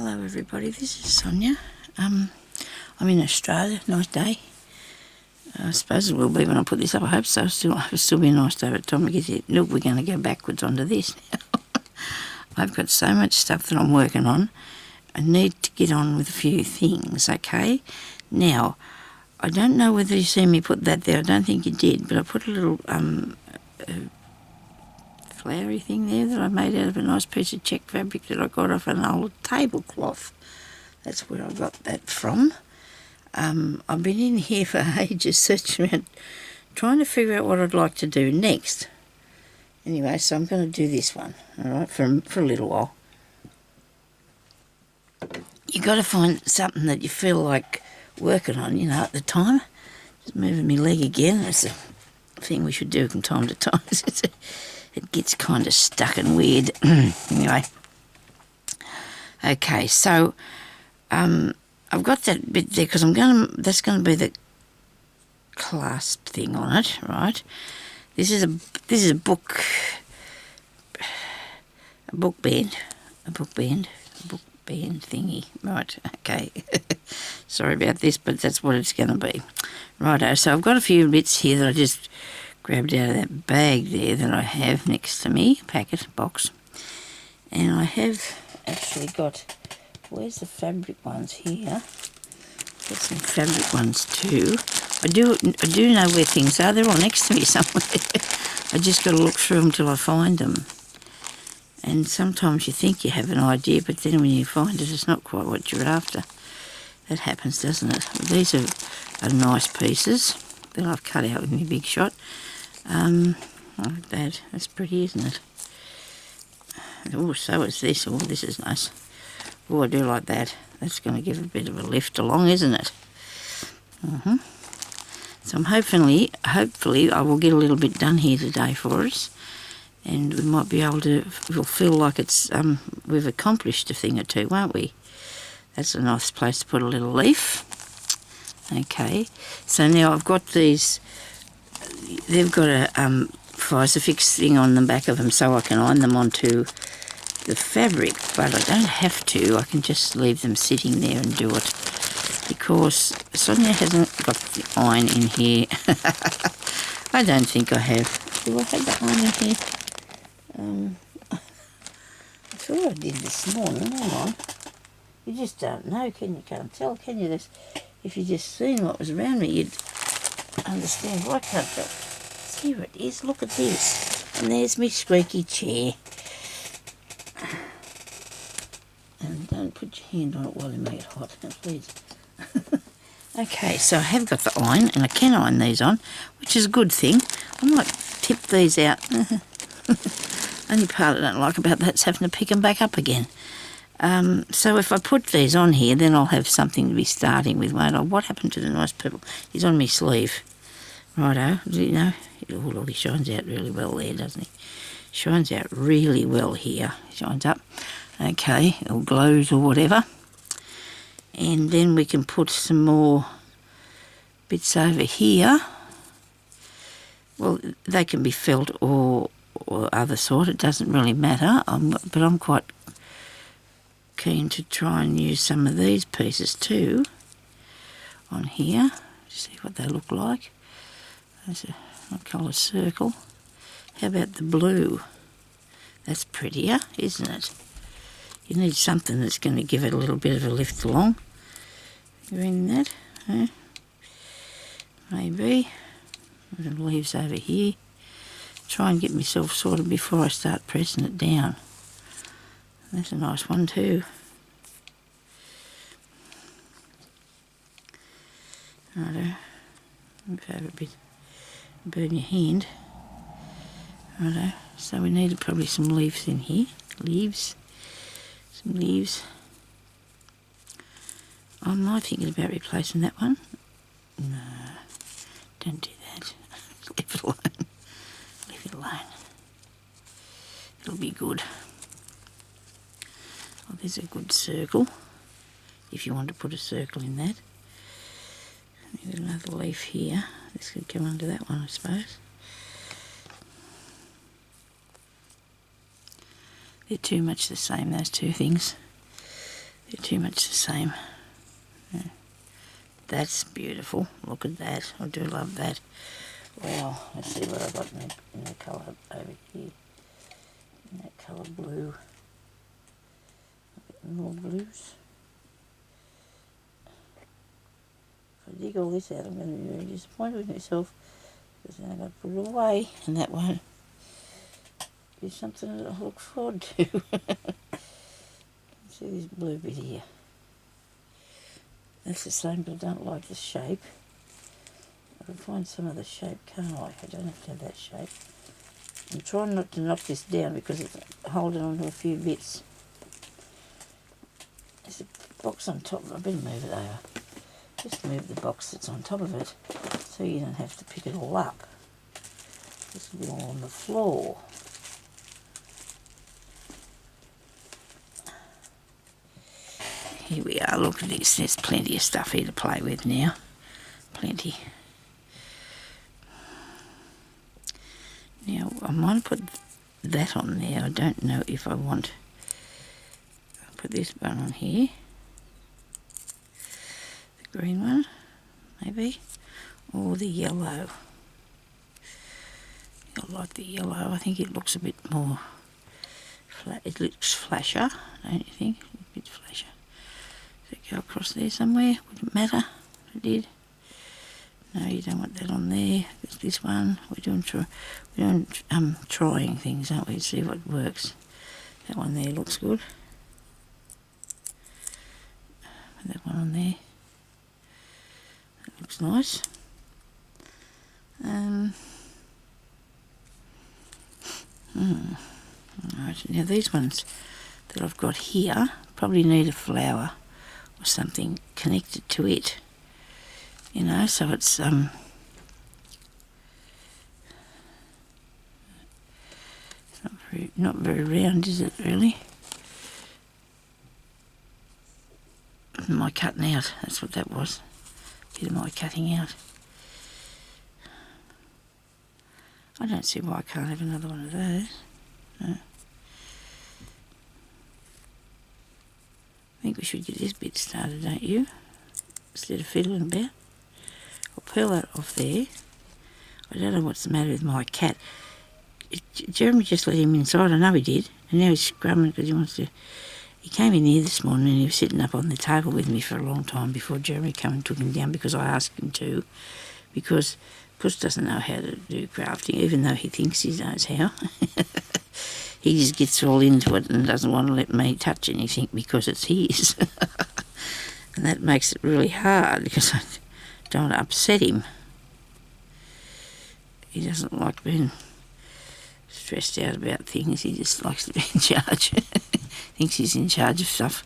Hello everybody, this is Sonya. I'm in Australia, nice day. I suppose it will be when I put this up. I hope so. It'll still be a nice day by the time we get here. Look, we're going to go backwards onto this now. I've got so much stuff that I'm working on. I need to get on with a few things, okay? Now, I don't know whether you see me put that there. I don't think you did, but I put a little flowery thing there that I made out of a nice piece of check fabric that I got off an old tablecloth. That's where I got that from. I've been in here for ages searching around, trying to figure out what I'd like to do next. Anyway, so I'm going to do this one, all right, for a little while. You've got to find something that you feel like working on, you know, at the time. Just moving my leg again. That's a thing we should do from time to time. It gets kind of stuck and weird. Anyway. Okay, so I've got that bit there because that's going to be the clasp thing on it, right? This is a book band thingy, right? Okay. Sorry about this, but that's what it's going to be. Righto. So I've got a few bits here that I just grabbed out of that bag there that I have next to me, box, and I have actually got. Where's the fabric ones here? Got some fabric ones too. I do know where things are. They're all next to me somewhere. I just got to look through them till I find them. And sometimes you think you have an idea, but then when you find it, it's not quite what you're after. That happens, doesn't it? These are nice pieces that I've cut out with my big shot. Like that. That's pretty, isn't it? Oh, so is this. Oh, this is nice. Oh, I do like that. That's going to give a bit of a lift along, isn't it? So I'm hopefully I will get a little bit done here today for us, and we might be able to. We'll feel like it's we've accomplished a thing or two, won't we? That's a nice place to put a little leaf. Okay. So now I've got these. They've got a Visifix thing on the back of them, so I can iron them onto the fabric, but I don't have to. I can just leave them sitting there and do it because Sonya hasn't got the iron in here. I don't think I have. Do I have the iron in here? I thought I did this morning. Hang on. You just don't know, can you? Can't tell, can you? If you just seen what was around me, you'd understand. Well, I can't tell. Here it is. Look at this. And there's my squeaky chair. And don't put your hand on it while you make it hot, please. Okay, so I have got the iron, and I can iron these on, which is a good thing. I might tip these out. Only part I don't like about that is having to pick them back up again. So if I put these on here, then I'll have something to be starting with, won't I? What happened to the nice purple? He's on my sleeve. Righto, you know, he shines out really well there, doesn't he? Shines out really well here. Shines up. Okay, or glows or whatever. And then we can put some more bits over here. Well, they can be felt or other sort. It doesn't really matter. But I'm quite keen to try and use some of these pieces too on here. See what they look like. There's a colour circle. How about the blue? That's prettier, isn't it? You need something that's going to give it a little bit of a lift along. You're in that, eh? Maybe. The leaves over here. Try and get myself sorted before I start pressing it down. That's a nice one too. Righto. Move over a bit. Burn your hand. Righto. So we need probably some leaves in here. Some leaves. Am I thinking about replacing that one? No, don't do that. Leave it alone. Leave it alone. It'll be good. Oh, there's a good circle. If you want to put a circle in that. There's another leaf here. This could come under that one, I suppose. They're too much the same, those two things. They're too much the same. Yeah. That's beautiful. Look at that. I do love that. Wow. Let's see what I've got in the colour over here. In that colour blue. More blues. If I dig all this out, I'm going to be very disappointed with myself, because then I've got to put it away, and that won't be something that I look forward to. See this blue bit here. That's the same, but I don't like the shape. I can find some other shape, can't I? I don't have to have that shape. I'm trying not to knock this down because it's holding on to a few bits. There's a box on top. I better move it over. Just move the box that's on top of it so you don't have to pick it all up. This will be all on the floor. Here we are, look at this. There's plenty of stuff here to play with now. Plenty. Now, I might put that on there. I don't know if I want. I'll put this one on here. The green one, maybe. Or the yellow. I like the yellow. I think it looks a bit more flat. It looks flasher, don't you think? A bit flasher. Does it go across there somewhere? Would it matter if it did? No, you don't want that on there. It's this one. We're doing trying things, aren't we? To see what works. That one there looks good. Put that one on there. That looks nice. Right, now these ones that I've got here probably need a flower or something connected to it, you know, so it's not very round, is it really? My cutting out, that's what that was. Bit of my cutting out. I don't see why I can't have another one of those. No. I think we should get this bit started, don't you? Instead of fiddling about. I'll peel that off there. I don't know what's the matter with my cat. Jeremy just let him inside. I know he did. And now he's scrumming because he wants to. He came in here this morning and he was sitting up on the table with me for a long time before Jeremy came and took him down because I asked him to. Because Puss doesn't know how to do crafting, even though he thinks he knows how. He just gets all into it and doesn't want to let me touch anything because it's his. And that makes it really hard because I don't want to upset him. He doesn't like being stressed out about things. He just likes to be in charge. Thinks he's in charge of stuff.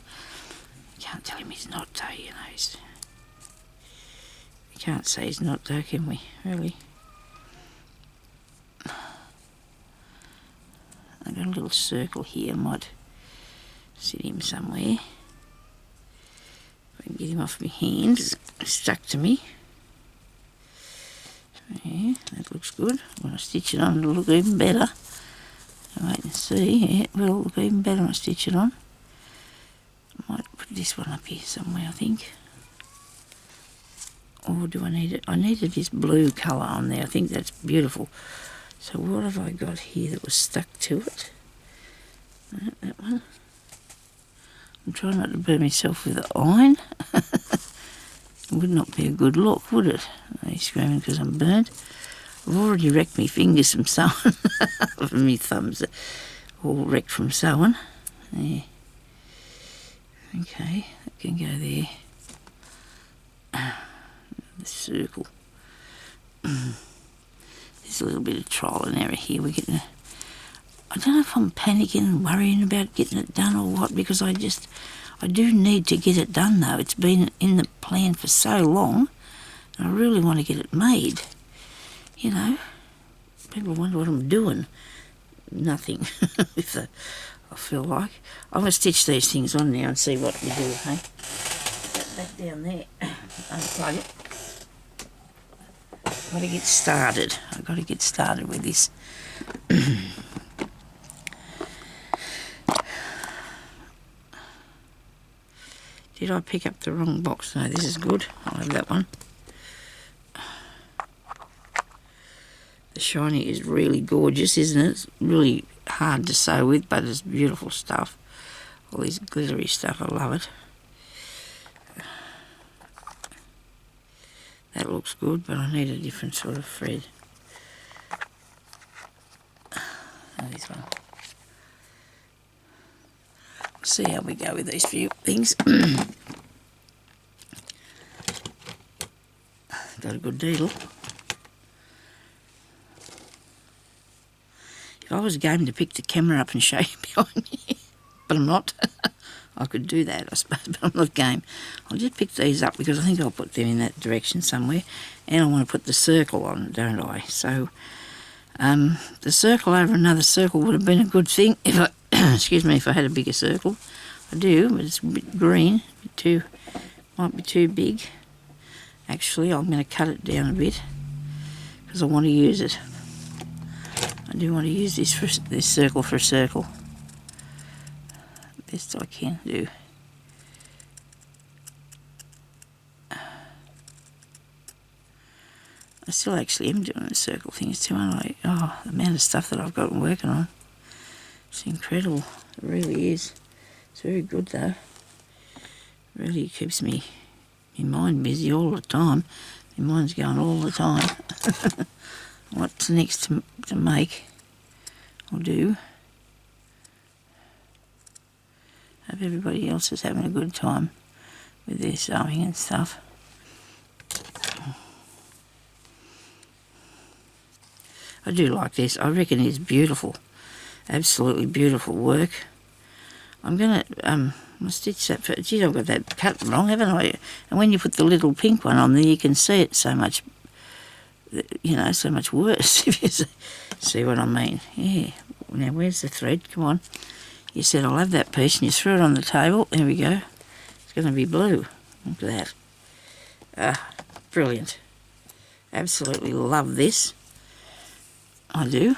Can't tell him he's not, though, you know. We can't say he's not, though, can we? Really? I've got a little circle here. I might sit him somewhere. If I can get him off my hands. It's stuck to me. Yeah, that looks good. When I stitch it on, it'll look even better. I'll wait and see. Yeah, it will look even better when I stitch it on. I might put this one up here somewhere, I think. Or do I need it? I needed this blue colour on there. I think that's beautiful. So what have I got here that was stuck to it? That one. I'm trying not to burn myself with the iron. It would not be a good look, would it? He's screaming because I'm burnt. I've already wrecked my fingers from sewing. My thumbs are all wrecked from sewing. There. Okay, that can go there. The circle. There's a little bit of trial and error here. We're getting. I don't know if I'm panicking and worrying about getting it done or what, because I do need to get it done though. It's been in the plan for so long, and I really want to get it made. You know, people wonder what I'm doing. Nothing. If I feel like. I'm going to stitch these things on now and see what we do, hey? Set that down there. Unplug it. I've got to get started. I've got to get started with this. Did I pick up the wrong box? No, this is good. I'll have that one. The shiny is really gorgeous, isn't it? It's really hard to sew with, but it's beautiful stuff. All this glittery stuff, I love it. That looks good, but I need a different sort of thread. Oh, this one. See how we go with these few things. Got a good deal. If I was game to pick the camera up and show you behind me, but I'm not. I could do that, I suppose, but I'm not game. I'll just pick these up because I think I'll put them in that direction somewhere. And I want to put the circle on, don't I? So the circle over another circle would have been a good thing if I, excuse me, if I had a bigger circle. I do, but it's a bit green, might be too big. Actually, I'm going to cut it down a bit because I want to use it. I do want to use this circle for a circle. Best I can do. I still actually am doing the circle things too, aren't I? Oh, the amount of stuff that I've got working on. It's incredible. It really is. It's very good though. It really keeps my mind busy all the time. My mind's going all the time. What's next to make? I'll do. Hope everybody else is having a good time with their sewing and stuff. I do like this. I reckon it's beautiful. Absolutely beautiful work. I'm going to stitch that for... Geez, I've got that cut wrong, haven't I? And when you put the little pink one on there, you can see it so much, you know, so much worse, if you see what I mean. Yeah. Now, where's the thread? Come on. You said I'll have that piece, and you threw it on the table. There we go. It's going to be blue. Look at that. Brilliant. Absolutely love this. I do.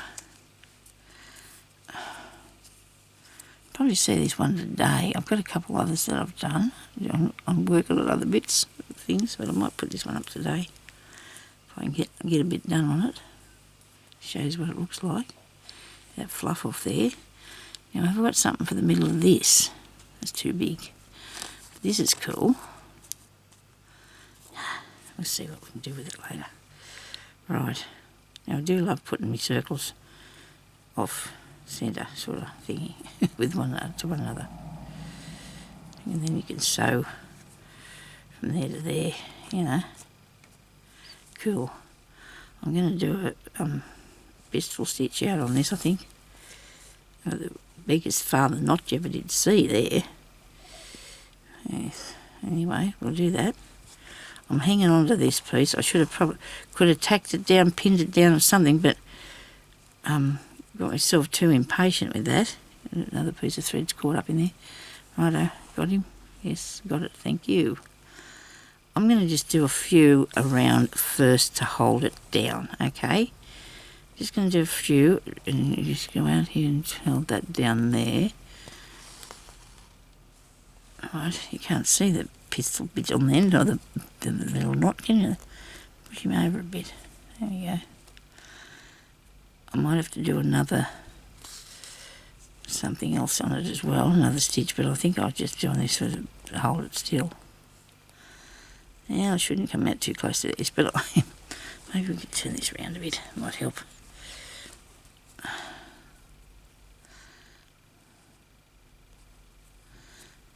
Probably see this one today. I've got a couple others that I've done. I'm working on other bits of things, but I might put this one up today if I can get a bit done on it. Shows what it looks like. That fluff off there. Now I've got something for the middle of this. That's too big. This is cool. We'll see what we can do with it later. Right. Now I do love putting my circles off centre sort of thingy with one to one another. And then you can sew from there to there, you know. Cool. I'm going to do a pistol stitch out on this, I think. The biggest father notch you ever did see there. Yes. Anyway, we'll do that. I'm hanging on to this piece. I could have tacked it down, pinned it down or something, but got myself too impatient with that. Another piece of thread's caught up in there. Righto, got him? Yes, got it, thank you. I'm going to just do a few around first to hold it down, okay? Just going to do a few, and you just go out here and hold that down there. Right, you can't see the pistol bit on the end, or the little knot, can you? Push him over a bit. There we go. I might have to do something else on it as well, another stitch, but I think I'll just do on this to hold it still. Yeah, I shouldn't come out too close to this, but maybe we can turn this around a bit, it might help.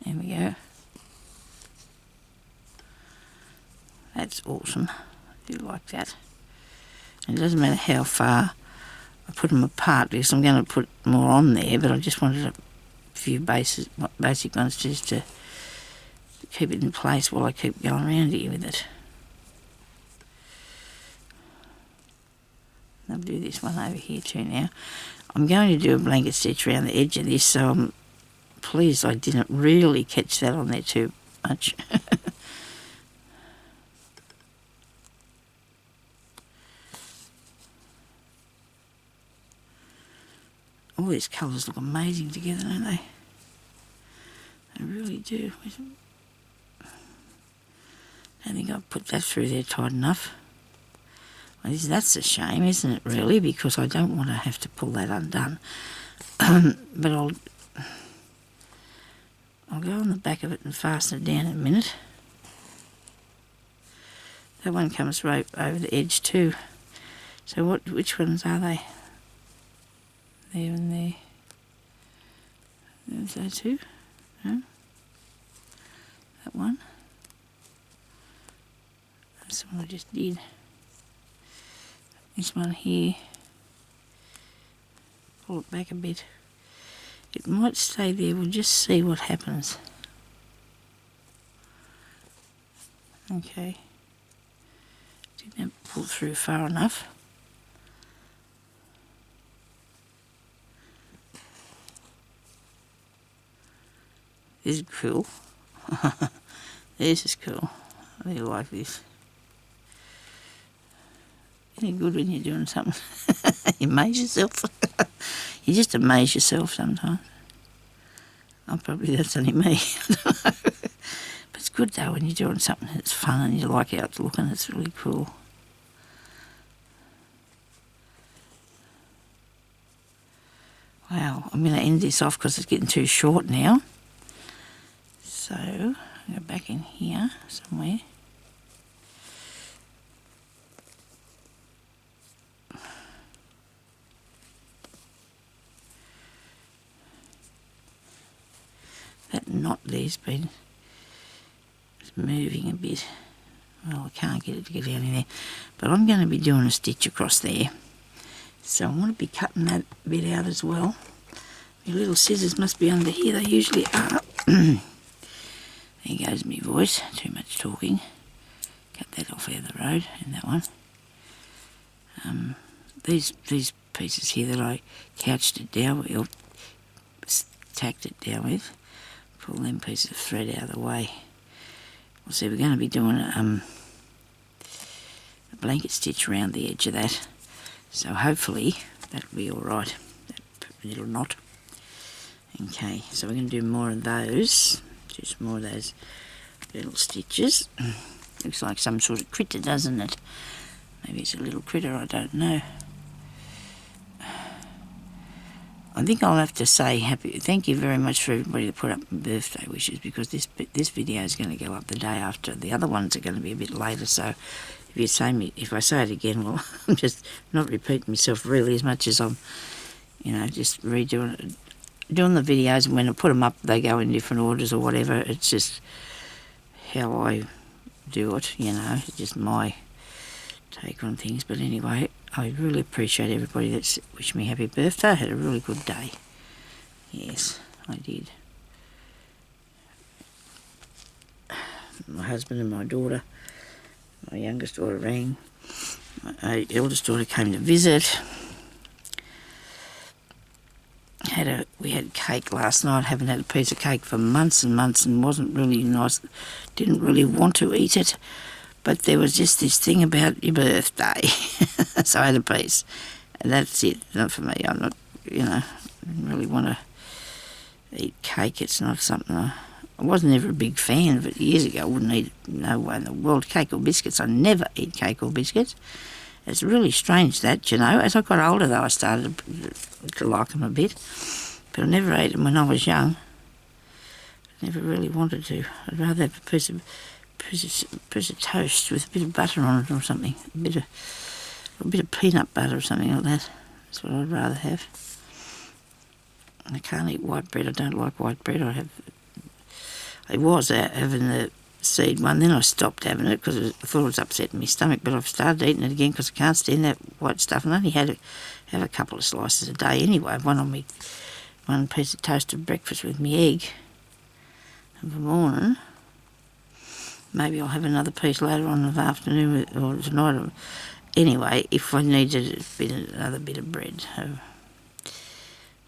There we go. That's awesome. I do like that. And it doesn't matter how far I put them apart because I'm going to put more on there, but I just wanted a few basic ones just to keep it in place while I keep going around here with it. I'll do this one over here too now. I'm going to do a blanket stitch around the edge of this, so I'm pleased I didn't really catch that on there too much. All these colours look amazing together, don't they? They really do. I think I've put that through there tight enough. Well, that's a shame, isn't it, really? Because I don't want to have to pull that undone. But I'll go on the back of it and fasten it down in a minute. That one comes right over the edge too. So which ones are they? There and there. There's those two. No? That one. That's the one I just did. This one here. Pull it back a bit. It might stay there, we'll just see what happens. Okay. Didn't pull through far enough. This is cool. This is cool. I really like this. Isn't it good when you're doing something? You amaze yourself. You just amaze yourself sometimes. Oh, probably that's only me. I don't know. But it's good though when you're doing something that's fun and you like how it's looking. It's really cool. Wow, I'm going to end this off because it's getting too short now. So, I'll go back in here somewhere. That knot there's been moving a bit. Well, I can't get it to get down in there. But I'm going to be doing a stitch across there. So I want to be cutting that bit out as well. My little scissors must be under here. They usually are. There goes my voice. Too much talking. Cut that off out of the road. And that one. These pieces here that I couched it down with, or tacked it down with, pull them pieces of thread out of the way. Well, see, we're going to be doing a blanket stitch around the edge of that. So hopefully that'll be all right, that little knot. Okay, so we're going to do more of those, just more of those little stitches. Looks like some sort of critter, doesn't it? Maybe it's a little critter, I don't know. I think I'll have to say thank you very much for everybody that put up birthday wishes, because this video is going to go up the day after. The other ones are going to be a bit later, so if I say it again, well, I'm just not repeating myself really as much as I'm, just redoing it, doing the videos, and when I put them up, they go in different orders or whatever. It's just how I do it, just my take on things. But anyway, I really appreciate everybody that's wished me happy birthday. I had a really good day. Yes, I did. My husband and my daughter, my youngest daughter rang. My eldest daughter came to visit. We had cake last night. Haven't had a piece of cake for months and months, and wasn't really nice. Didn't really want to eat it. But there was just this thing about your birthday. So I had a piece. And that's it. Not for me. I'm not, I didn't really want to eat cake. It's not something I wasn't ever a big fan of it years ago. I wouldn't eat no way in the world cake or biscuits. I never eat cake or biscuits. It's really strange that, As I got older, though, I started to like them a bit. But I never ate them when I was young. I never really wanted to. I'd rather have a piece of toast with a bit of butter on it or something. A bit of peanut butter or something like that. That's what I'd rather have. I can't eat white bread. I don't like white bread. I was having the seed one, then I stopped having it because I thought it was upsetting my stomach, but I've started eating it again because I can't stand that white stuff, and I only have a couple of slices a day anyway. One piece of toasted breakfast with me egg in the morning. Maybe I'll have another piece later on in the afternoon or tonight. Anyway, if I needed another bit of bread. I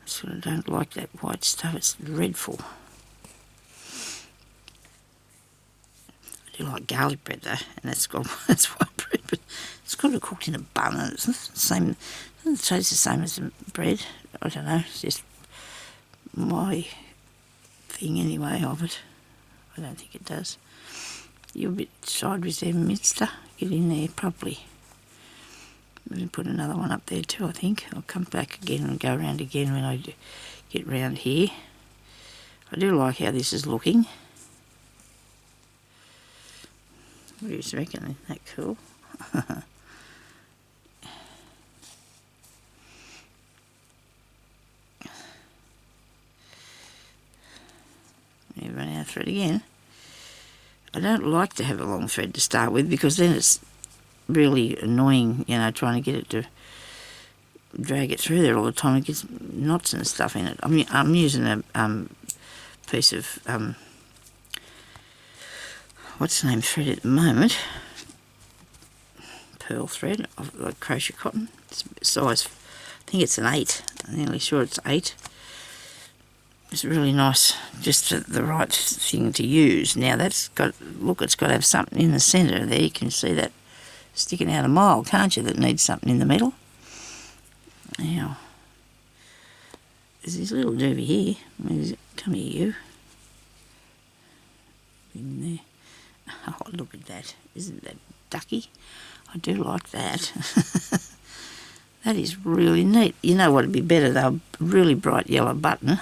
sort of don't like that white stuff. It's dreadful. I do like garlic bread though, and that's white bread, but it's got to be cooked in a bun, and it's not the same. It doesn't taste the same as the bread. I don't know. It's just my thing anyway of it. I don't think it does. You're a bit sideways there, mister. Get in there properly. I'm going to put another one up there too, I think. I'll come back again and go around again when I get round here. I do like how this is looking. What do you reckon? Isn't that cool? You run out of thread again. I don't like to have a long thread to start with because then it's really annoying, you know, trying to get it to drag it through there all the time. It gets knots and stuff in it. I mean, I'm using a piece of what's the name thread at the moment? Pearl thread of like crochet cotton. It's size, I think it's an 8. I'm nearly sure it's 8. It's really nice, just the right thing to use. Now that's got, look, it's got to have something in the centre there. You can see that sticking out a mile, can't you, that needs something in the middle. Now, there's this little doobie here. Where's it? Come here, you. In there. Oh, look at that. Isn't that ducky? I do like that. That is really neat. You know what would be better though? A really bright yellow button.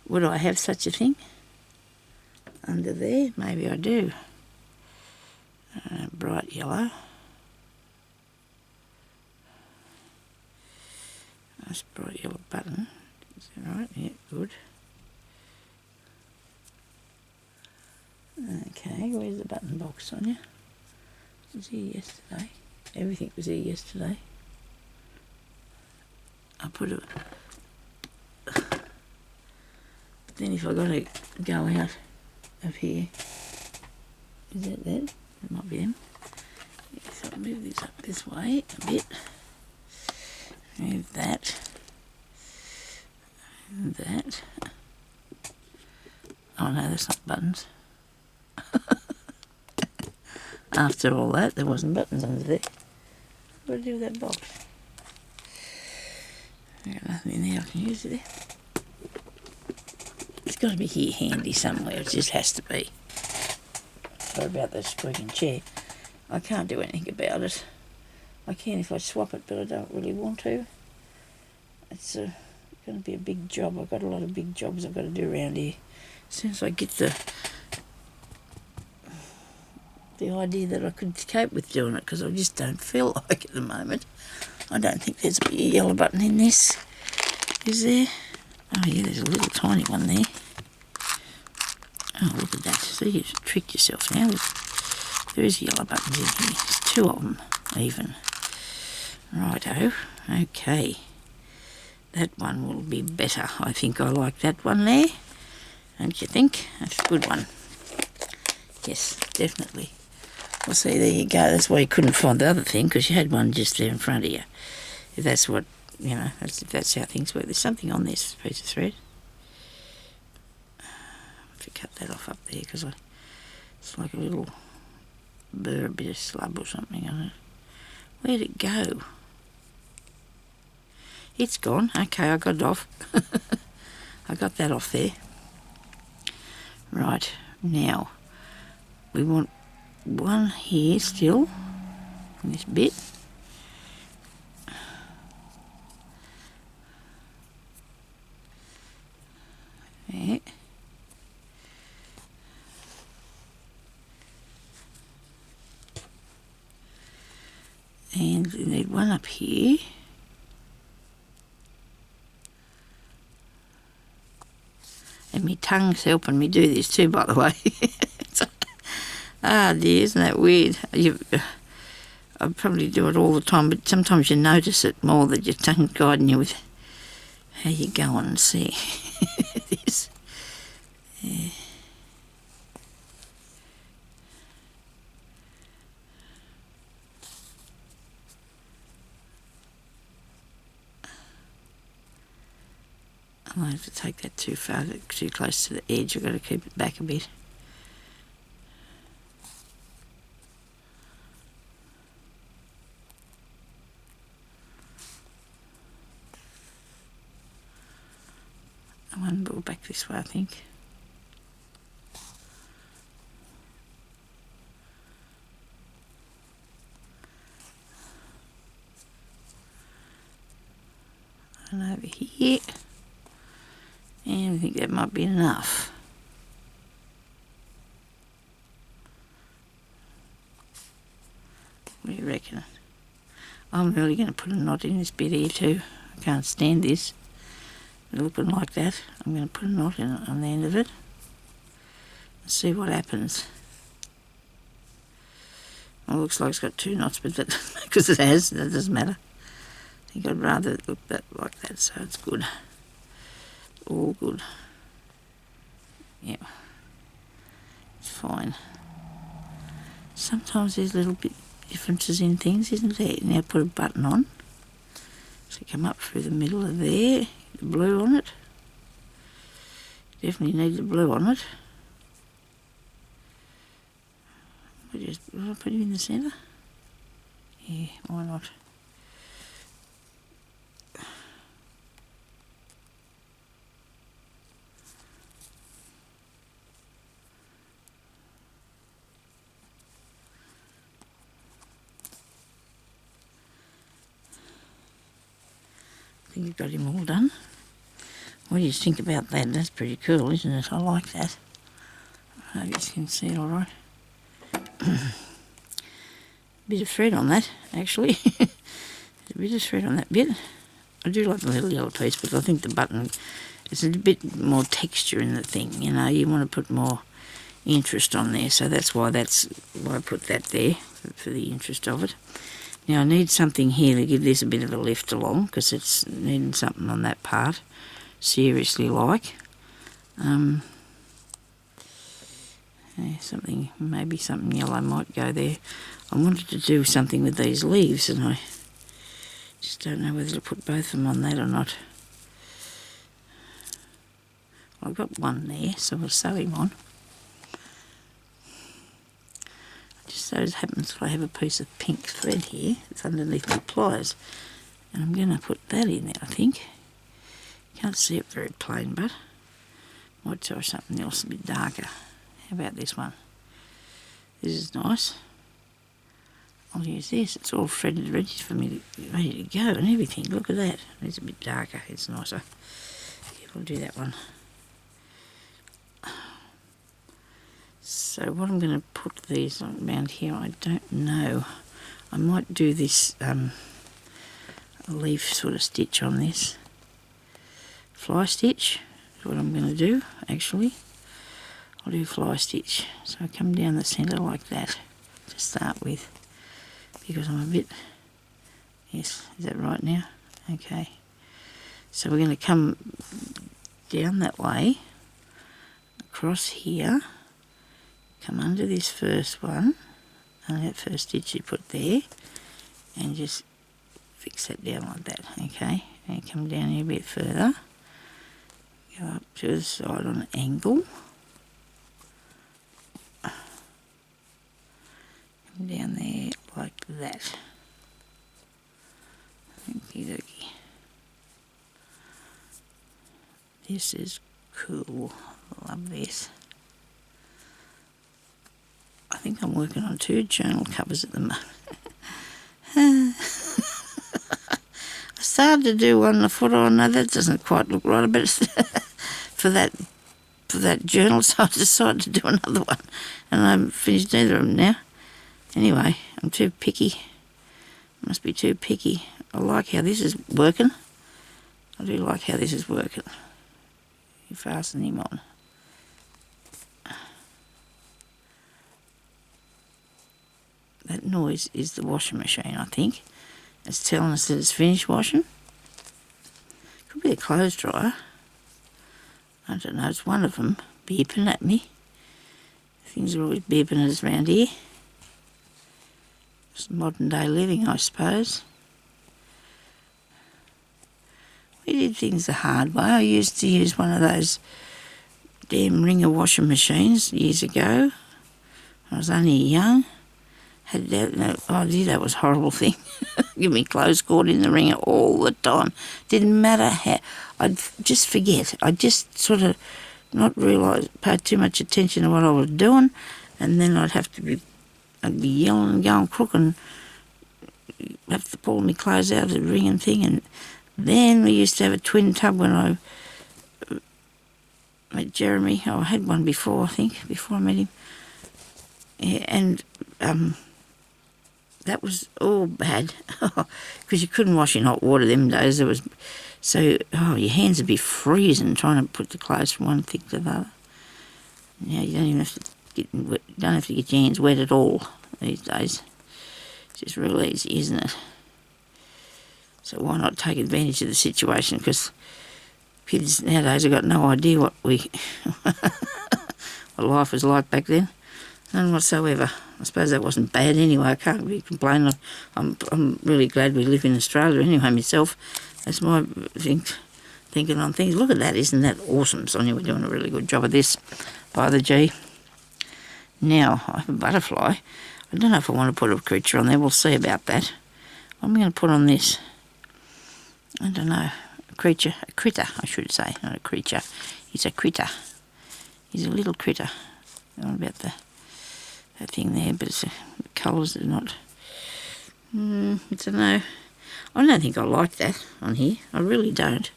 Would I have such a thing? Under there? Maybe I do. Bright yellow. Nice bright yellow button. Is that right? Yeah, good. Okay, where's the button box, Sonya? It was here yesterday. Everything was here yesterday. I put it... Then if I got to go out of here, is that them? It might be them. So I'll move this up this way a bit. Move that. Move that. Oh no, that's not buttons. After all that, there wasn't buttons under there. What do I do with that box? I've got nothing in there I can use it there. It's got to be here handy somewhere, it just has to be. Sorry about that squeaking chair. I can't do anything about it. I can if I swap it, but I don't really want to. It's going to be a big job. I've got a lot of big jobs I've got to do around here. As soon as I get the idea that I could cope with doing it, because I just don't feel like it at the moment. I don't think there's a yellow button in this. Is there? Oh yeah, there's a little tiny one there. Oh, look at that. See, you've tricked yourself now. There is yellow buttons in here. There's 2 of them, even. Righto. Okay. That one will be better. I think I like that one there. Don't you think? That's a good one. Yes, definitely. Well, see, there you go. That's why you couldn't find the other thing, because you had one just there in front of you. If that's what, you know, if that's how things work. There's something on this piece of thread. If you cut that off up there, because it's like a little burr, a bit of slub or something on it. Where'd it go? It's gone. Okay, I got it off. I got that off there. Right, now we want one here still in this bit. There. And we need one up here. And my tongue's helping me do this too, by the way. Ah, dear, isn't that weird? I probably do it all the time, but sometimes you notice it more, that your tongue's guiding you with how you go on and see this. Yeah. I might have to take that too far, too close to the edge. I've got to keep it back a bit. I want to go back this way, I think. One over here. And I think that might be enough. What do you reckon? I'm really going to put a knot in this bit here too. I can't stand this. Looking like that. I'm going to put a knot in it on the end of it. And see what happens. Well, it looks like it's got 2 knots, but that, because it has, that doesn't matter. I think I'd rather it look like that, so it's good. All good. Yeah. It's fine. Sometimes there's little bit differences in things, isn't there? Now put a button on. So come up through the middle of there, the blue on it. Definitely need the blue on it. Will I put it in the centre? Yeah, why not? I think you've got him all done. What do you think about that? That's pretty cool, isn't it? I like that. I hope you can see it all right. Bit of thread on that, actually. There's a bit of thread on that bit. I do like the little yellow piece, but I think the button is a bit more texture in the thing. You know, you want to put more interest on there, so that's why I put that there, for the interest of it. Now I need something here to give this a bit of a lift along, because it's needing something on that part, seriously like. Yeah, maybe something yellow might go there. I wanted to do something with these leaves, and I just don't know whether to put both of them on that or not. Well, I've got one there, so we'll sew him on. Just so it happens I have a piece of pink thread here. It's underneath my pliers. And I'm going to put that in there, I think. Can't see it very plain, but might try something else a bit darker. How about this one? This is nice. I'll use this. It's all threaded ready for me, ready to go and everything. Look at that. It's a bit darker. It's nicer. Yeah, we'll do that one. So what I'm going to put these around here, I don't know. I might do this leaf sort of stitch on this. Fly stitch is what I'm going to do, actually. I'll do fly stitch. So I come down the centre like that to start with, because I'm a bit, yes, is that right now? Okay. So we're going to come down that way, across here, come under this first one, and that first stitch you put there, and just fix that down like that, okay? And come down here a bit further, go up to the side on an angle, come down there like that. Okie dokie. This is cool, love this. I think I'm working on 2 journal covers at the moment. I started to do one, I thought, oh no, that doesn't quite look right, but for that journal, so I decided to do another one, and I haven't finished either of them now. Anyway, I'm too picky. Must be too picky. I like how this is working. I do like how this is working. You fasten him on. That noise is the washing machine, I think. It's telling us that it's finished washing. Could be a clothes dryer. I don't know, it's one of them beeping at me. Things are always beeping at us around here. It's modern day living, I suppose. We did things the hard way. I used to use one of those damn Ringer washing machines years ago. I was only young. Had that, oh dear, that was a horrible thing. Give me clothes caught in the ringer all the time. Didn't matter how, I'd just forget. I'd just sort of not realise, pay too much attention to what I was doing, and then I'd be yelling and going crook and have to pull my clothes out of the ringing thing, and Then we used to have a twin tub when I met Jeremy. Oh, I had one before, I think, before I met him. Yeah, and that was all bad because you couldn't wash in hot water them days. There was your hands would be freezing trying to put the clothes from one thing to the other. Now you don't even have to get your hands wet at all these days. It's just real easy, isn't it? So why not take advantage of the situation? Because kids nowadays have got no idea what life was like back then. None whatsoever. I suppose that wasn't bad anyway. I can't be complaining. I'm really glad we live in Australia anyway myself. That's my thinking on things. Look at that. Isn't that awesome, Sonya? We're doing a really good job of this by the G. Now, I have a butterfly. I don't know if I want to put a creature on there. We'll see about that. What am I going to put on this? I don't know. A critter, I should say. Not a creature. He's a critter. He's a little critter. I don't know about that thing there, but the colours are not... I don't know. I don't think I like that on here. I really don't.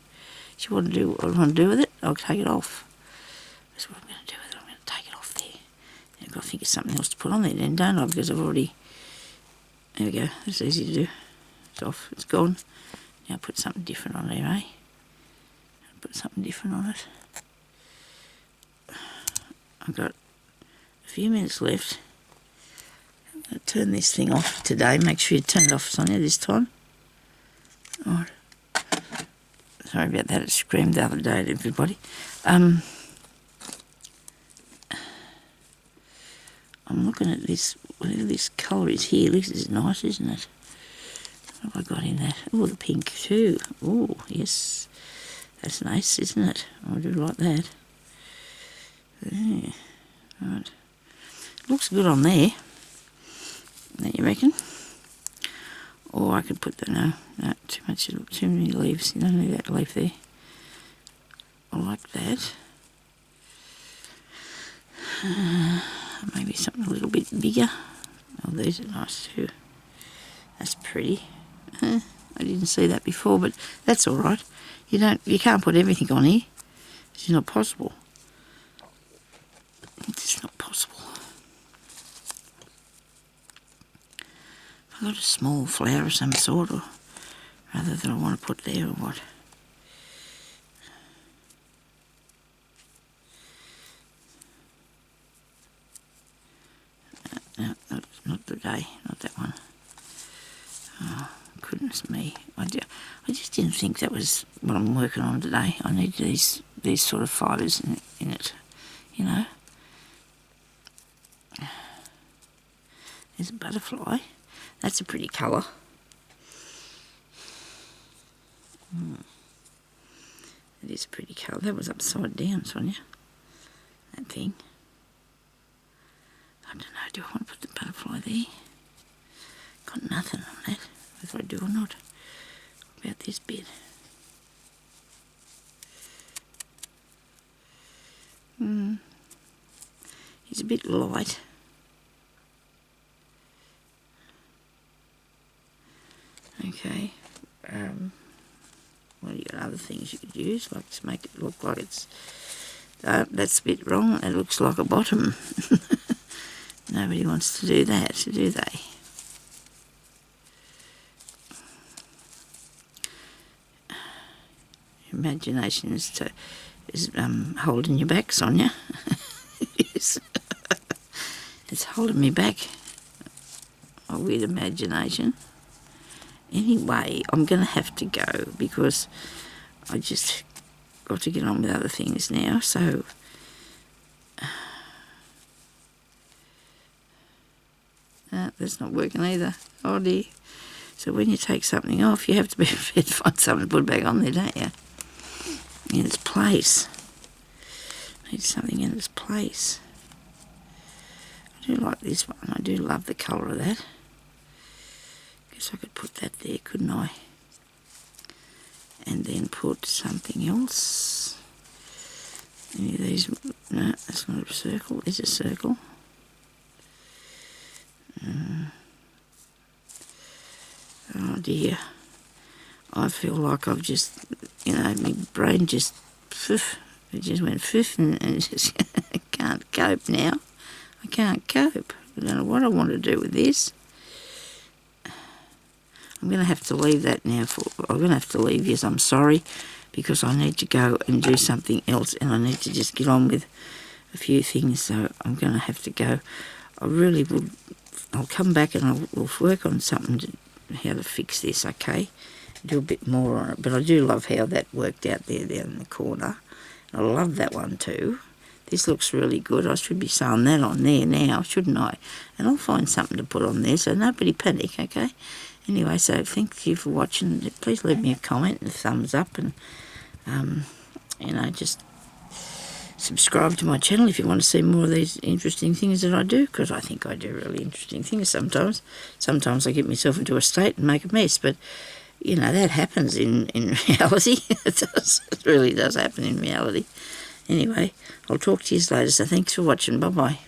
If you want to do what I want to do with it, I'll take it off. That's what I'm going to do with it. I'm going to take it off there. I've got to think of something else to put on there then, don't I? Because I've already... There we go. That's easy to do. It's off. It's gone. Now put something different on there, eh? Put something different on it. I've got a few minutes left. I'm going to turn this thing off today. Make sure you turn it off, Sonya, this time. Alright. Sorry about that. It screamed the other day at everybody. I'm looking at this, whatever this colour is here. This is nice, isn't it? What have I got in that? Oh, the pink too. Oh, yes. That's nice, isn't it? I do like that. There. Right. Looks good on there. Don't you reckon? Or I could put the... No, too many leaves. You don't need that leaf there. I like that. Maybe something a little bit bigger. Oh, these are nice too. That's pretty. I didn't see that before, but that's all right. You can't put everything on here. It's not possible. It's just not possible. I've got a small flower of some sort, or rather that I want to put there, or what? No, not today, not that one. Oh, goodness me. I just didn't think that was what I'm working on today. I need these sort of fibres in it, you know. There's a butterfly. That's a pretty colour. It is a pretty colour. That was upside down, Sonya. That thing. I don't know, do I want to put the butterfly there? Got nothing on that, whether I do or not. What about this bit? He's a bit light. Okay. Well, you got other things you could use, like to make it look like it's... that's a bit wrong. It looks like a bottom. Nobody wants to do that, do they? Imagination is holding you back, Sonya. Yes. It's holding me back. A weird imagination. Anyway, I'm going to have to go because I just got to get on with other things now, so... that's not working either. Oh dear. So when you take something off, you have to be prepared to find something to put back on there, don't you? In its place. Need something in its place. I do like this one. I do love the colour of that. Guess I could put that there, couldn't I? And then put something else. Any of these? No, that's not a circle. It's a circle. Oh dear. I feel like I've just, my brain just, it just went and just I can't cope now. I can't cope. I don't know what I want to do with this. I'm going to have to leave that now. I'm going to have to leave, yes, I'm sorry, because I need to go and do something else, and I need to just get on with a few things, so I'm going to have to go. I really would, I'll come back and we'll work on something, how to fix this, okay? Do a bit more on it, but I do love how that worked out there down in the corner. I love that one too. This looks really good. I should be sewing that on there now, shouldn't I? And I'll find something to put on there, so nobody panic, okay? Anyway, so thank you for watching. Please leave me a comment and a thumbs up, and just subscribe to my channel if you want to see more of these interesting things that I do, because I think I do really interesting things sometimes. Sometimes I get myself into a state and make a mess, but that happens in reality. It does. It really does happen in reality. Anyway, I'll talk to you later, so thanks for watching. Bye-bye.